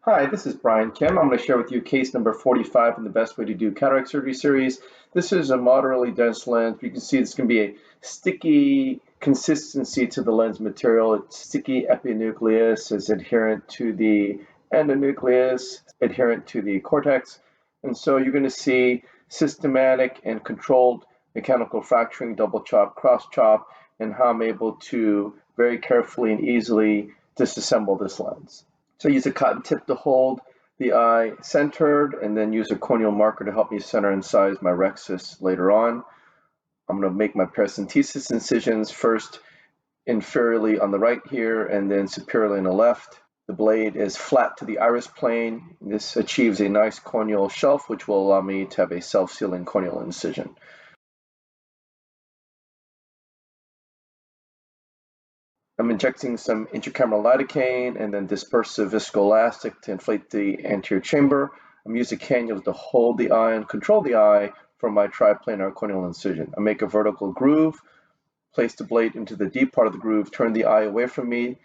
Hi, this is Brian Kim. I'm going to share with you case number 45 in the best way to do cataract surgery series. This is a moderately dense lens. You can see it's going to be a sticky consistency to the lens material. It's sticky epinucleus is adherent to the endonucleus, adherent to the cortex. And so you're going to see systematic and controlled mechanical fracturing, double chop, cross chop, and how I'm able to very carefully and easily disassemble this lens. So I use a cotton tip to hold the eye centered and then use a corneal marker to help me center and size my rhexis later on. I'm going to make my paracentesis incisions first inferiorly on the right here and then superiorly on the left. The blade is flat to the iris plane. This achieves a nice corneal shelf, which will allow me to have a self-sealing corneal incision. I'm injecting some intracameral lidocaine and then dispersive viscoelastic to inflate the anterior chamber. I'm using cannulas to hold the eye and control the eye for my triplanar corneal incision. I make a vertical groove, place the blade into the deep part of the groove, turn the eye away from me,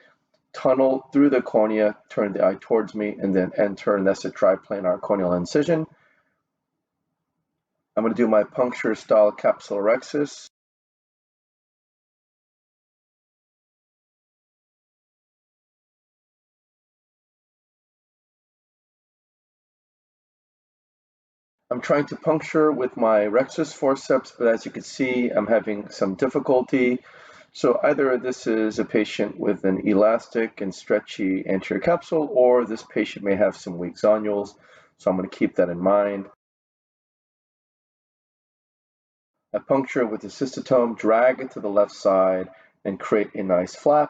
tunnel through the cornea, turn the eye towards me, and then enter, and that's a triplanar corneal incision. I'm going to do my puncture style capsulorhexis. I'm trying to puncture with my rhexis forceps, but as you can see, I'm having some difficulty. So either this is a patient with an elastic and stretchy anterior capsule, or this patient may have some weak zonules. So I'm going to keep that in mind. I puncture with the cystotome, drag it to the left side, and create a nice flap.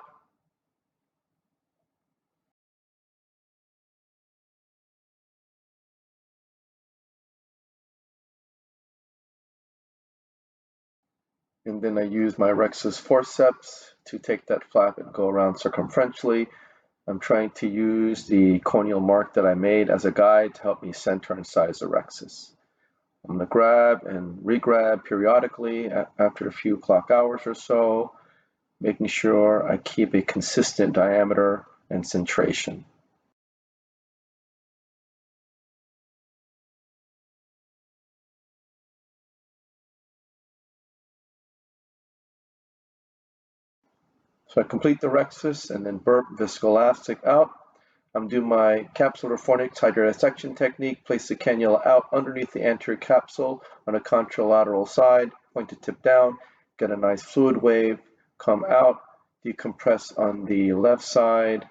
And then I use my rhexis forceps to take that flap and go around circumferentially. I'm trying to use the corneal mark that I made as a guide to help me center and size the rhexis. I'm going to grab and re-grab periodically after a few clock hours or so, making sure I keep a consistent diameter and centration. So I complete the rhexis and then burp viscoelastic out. I'm doing my capsular fornix hydrodissection technique. Place the cannula out underneath the anterior capsule on a contralateral side, point the tip down, get a nice fluid wave, come out, decompress on the left side,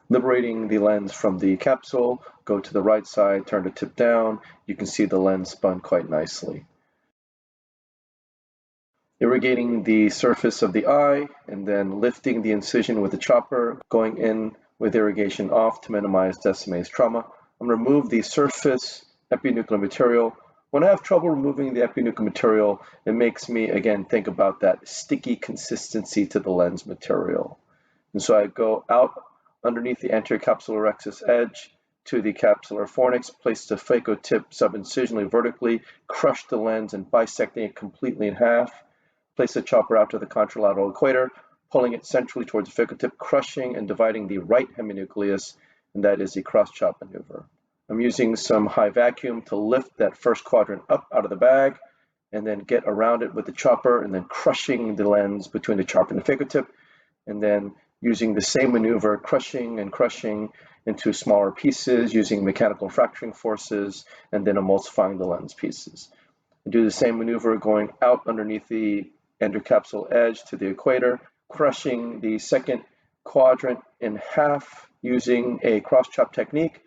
liberating the lens from the capsule, go to the right side, turn the tip down. You can see the lens spun quite nicely. Irrigating the surface of the eye and then lifting the incision with the chopper, going in with irrigation off to minimize Descemet's trauma. I'm going to remove the surface epinuclear material. When I have trouble removing the epinuclear material, it makes me, again, think about that sticky consistency to the lens material. And so I go out underneath the anterior capsular rhexis edge to the capsular fornix, place the phaco tip subincisionally vertically, crush the lens and bisecting it completely in half. Place the chopper out to the contralateral equator, pulling it centrally towards the phaco tip, crushing and dividing the right heminucleus, and that is the cross-chop maneuver. I'm using some high vacuum to lift that first quadrant up out of the bag, and then get around it with the chopper, and then crushing the lens between the chopper and the phaco tip, and then using the same maneuver, crushing and crushing into smaller pieces, using mechanical fracturing forces, and then emulsifying the lens pieces. I do the same maneuver going out underneath the endocapsule edge to the equator, crushing the second quadrant in half using a cross-chop technique,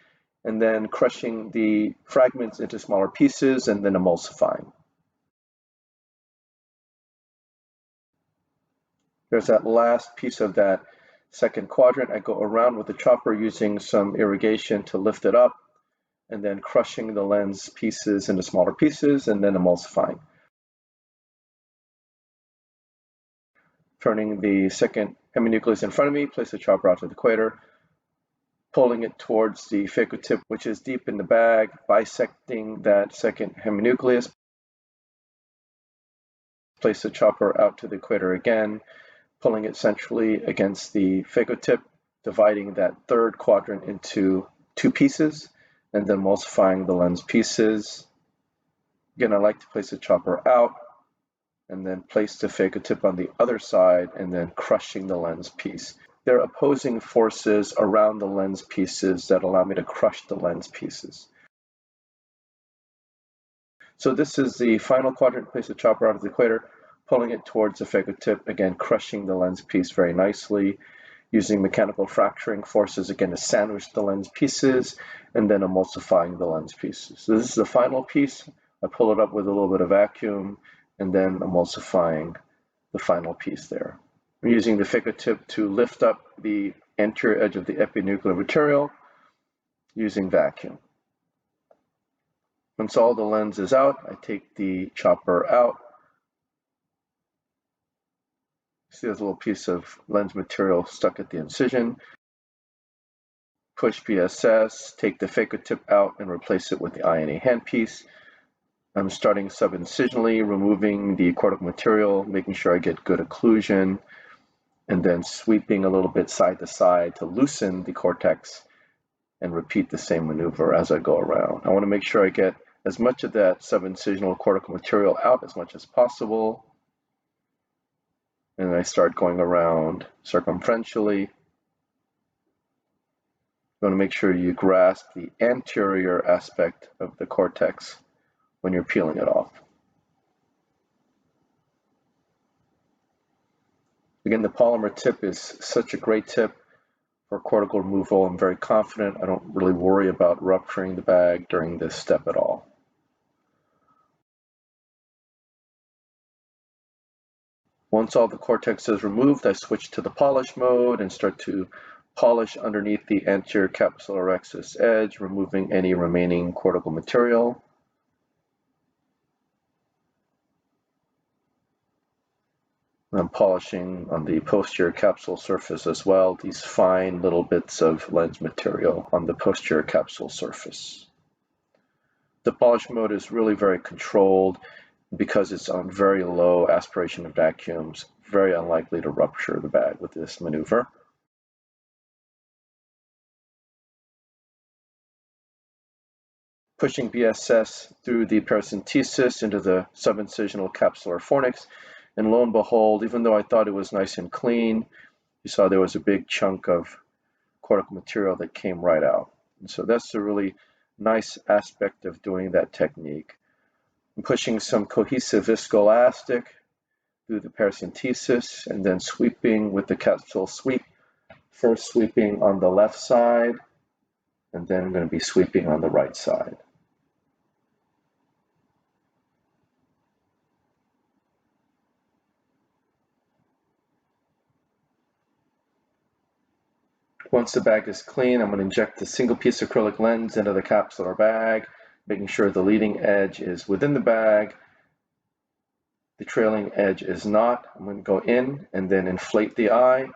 and then crushing the fragments into smaller pieces and then emulsifying. There's that last piece of that second quadrant. I go around with the chopper using some irrigation to lift it up, and then crushing the lens pieces into smaller pieces and then emulsifying. Turning the second heminucleus in front of me, place the chopper out to the equator, pulling it towards the phaco tip, which is deep in the bag, bisecting that second heminucleus. Place the chopper out to the equator again, pulling it centrally against the phaco tip, dividing that third quadrant into two pieces, and then emulsifying the lens pieces. Again, I like to place the chopper out, and then place the phaco tip on the other side, and then crushing the lens piece. There are opposing forces around the lens pieces that allow me to crush the lens pieces. So this is the final quadrant. Place the chopper out of the equator, pulling it towards the phaco tip, again crushing the lens piece very nicely, using mechanical fracturing forces again to sandwich the lens pieces, and then emulsifying the lens pieces. So this is the final piece. I pull it up with a little bit of vacuum, and then emulsifying the final piece there. I'm using the phaco tip to lift up the anterior edge of the epinuclear material using vacuum. Once all the lens is out, I take the chopper out. See there's a little piece of lens material stuck at the incision. Push BSS, take the phaco tip out and replace it with the INA handpiece. I'm starting subincisionally, removing the cortical material, making sure I get good occlusion, and then sweeping a little bit side to side to loosen the cortex, and repeat the same maneuver as I go around. I want to make sure I get as much of that subincisional cortical material out as much as possible. And I start going around circumferentially. You want to make sure you grasp the anterior aspect of the cortex when you're peeling it off. Again, the polymer tip is such a great tip for cortical removal. I'm very confident. I don't really worry about rupturing the bag during this step at all. Once all the cortex is removed, I switch to the polish mode and start to polish underneath the anterior capsular rhexis edge, removing any remaining cortical material. I'm polishing on the posterior capsule surface as well, these fine little bits of lens material on the posterior capsule surface. The polish mode is really very controlled because it's on very low aspiration of vacuums, very unlikely to rupture the bag with this maneuver. Pushing BSS through the paracentesis into the subincisional capsular fornix, and lo and behold, even though I thought it was nice and clean, you saw there was a big chunk of cortical material that came right out. And so that's a really nice aspect of doing that technique. I'm pushing some cohesive viscoelastic through the paracentesis and then sweeping with the capsule sweep, first sweeping on the left side, and then I'm going to be sweeping on the right side. Once the bag is clean, I'm going to inject the single piece acrylic lens into the capsular bag, making sure the leading edge is within the bag, the trailing edge is not. I'm going to go in and then inflate the eye,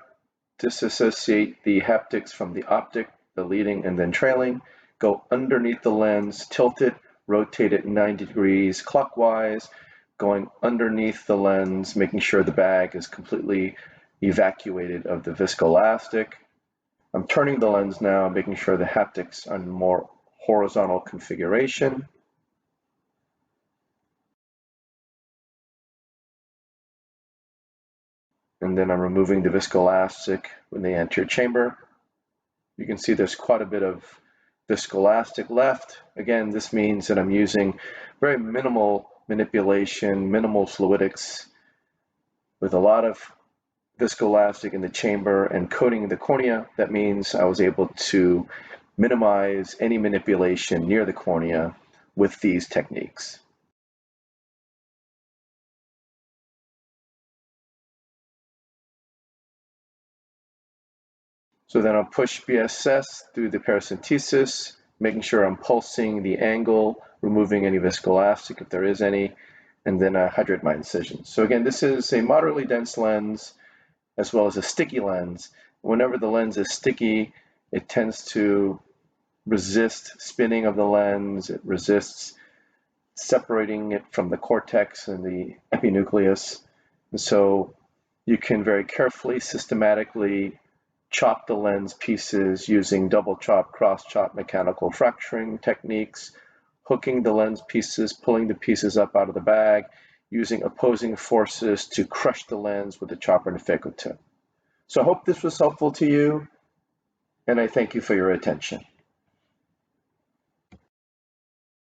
disassociate the haptics from the optic, the leading and then trailing, go underneath the lens, tilt it, rotate it 90 degrees clockwise, going underneath the lens, making sure the bag is completely evacuated of the viscoelastic. I'm turning the lens now, making sure the haptics are in more horizontal configuration. And then I'm removing the viscoelastic in the anterior chamber. You can see there's quite a bit of viscoelastic left. Again, this means that I'm using very minimal manipulation, minimal fluidics, with a lot of viscoelastic in the chamber and coating the cornea. That means I was able to minimize any manipulation near the cornea with these techniques. So then I'll push BSS through the paracentesis, making sure I'm pulsing the angle, removing any viscoelastic if there is any, and then I hydrate my incisions. So again, this is a moderately dense lens as well as a sticky lens. Whenever the lens is sticky, it tends to resist spinning of the lens, it resists separating it from the cortex and the epinucleus. And so you can very carefully, systematically chop the lens pieces using double chop, cross chop, mechanical fracturing techniques, hooking the lens pieces, pulling the pieces up out of the bag, using opposing forces to crush the lens with the chopper and phaco tip. So I hope this was helpful to you, and I thank you for your attention.